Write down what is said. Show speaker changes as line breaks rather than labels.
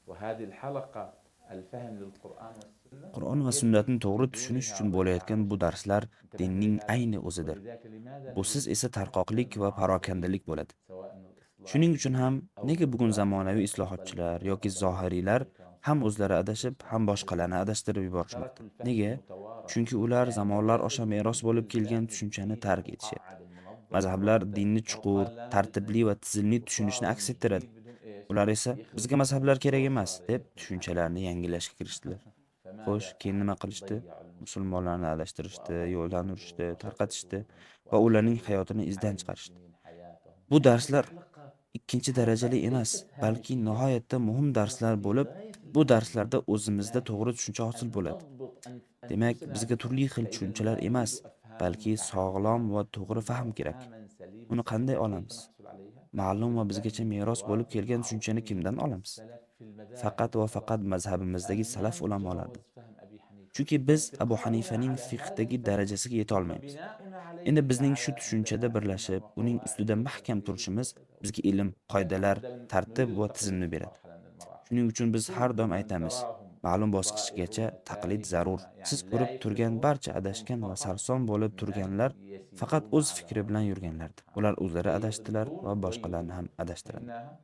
وهذه الحلقة الفهم للقرآن والسنة
Qur'on va
هي
sunnatni
التي
to'g'ri tushunish
يبنيها
uchun bo'layotgan bu
ويدعمها.
darslar
انتبه
dinning
لهذا.
ayni o'zidir.
ولذلك لماذا
Busiz
نريد
esa
حث
tarqoqlik va
المعاصرين
parokandalik bo'ladi.
سواء
Shuning uchun ham
الإصلاحيين أو
nega bugun
غلاة
zamonaviy islohotchilar
الضالين
yoki
والضالين
zohiriylar
الكرام
ham
صلوات
o'zlari
الله
adashib, ham
وسلامه عليهم
boshqalarni adashtirib yuborishmoqda?
تركوا الفهم
Nega?
المتوارث،
Chunki ular
لأن
zamonlar
لا
osha
بد
meros
من
bo'lib kelgan
إلزام
tushunchani
الدين
tark etishyapti.
المقعد المنظم
Mazhablar
المرتب.
dinni
هو
chuqur,
قال لا نريد
tartibli va tizimli tushunishni
استقرار
aks ettiradi.
مجيد بدون إيش
Ular esa bizga
يخلق
mazhablar kerak emas
فرصة
deb
لإثم
tushunchalarni yangilashga kirishdilar. Xo'sh,
فماذا
keyin nima
فعلوا؟
qilishdi?
ضيعوا المسلمين
Musulmonlarni adashtirishdi, yo'ldan urishdi,
وأضلوا
tarqatishdi
وشتتوهم
va ularning
وأفسدوا
hayotini
على
izdan chiqarishdi.
المسلمين حياتهم.
Bu
هذه
darslar
حلقة
ikkinchi
حلقة
darajali emas,
ليست
balki
هامشية،
nihoyatda muhim
حلقة
darslar
في
bo'lib,
غاية
bu
الأهمية،
darslarda o'zimizda to'g'ri
لكن
tushuncha hosil
أن
bo'ladi.
نضبط
Demak,
أنفسنا
bizga turli xil
فإذا
tushunchalar
ما
emas,
نريد أفهاما
balki sog'lom
متعددة
va to'g'ri fahm
نريد
kerak.
أفهاما سليمة
Uni qanday
كيف
olamiz?
نحصل عليها؟
Ma'lum va bizgacha
بالفهم
meros bo'lib
المتواتر
kelgan tushunchani
العظيم
kimdan olamiz?
للسلف في المذاهب
Faqat va faqat
الأربعة.
mazhabimizdagi
لأنه
salaf
لا
ulamolaridan.
نتجاوز فهم أبي حنيفة،
Chunki biz Abu
وافتقارنا
Hanifaning
على هذا
fiqhdagi
الفهم
darajasiga yeta
ثم
olmaymiz.
بناؤنا
Endi
عليه
bizning shu
على
tushunchada
عندنا
birlashib,
سنن
uning
وقواعد
ustida mahkam
وتفاسير
turishimiz
وكذا
bizga
وكذا.
ilm, qoidalar,
لابد
tartib
نريد
va
التقليد
tizimni
في
beradi.
مرحلة من المراحل.
Shuning uchun biz har
كل
doim
من
aytamiz,
تراهم
ma'lum bosqichgacha
ضائعون
taqlid zarur.
تائهون
Siz
يعني لا
ko'rib turgan
يفلحون
barcha
هم
adashgan va
فقط
sarson bo'lib
من
turganlar faqat
يسيرون
o'z
على
fikri bilan
رأس الله
yurganlardir.
سبحانه.
Ular o'zlari adashdilar
فيضلون
va boshqalarni
ويضلون.
ham adashtiradilar.
فهمناها؟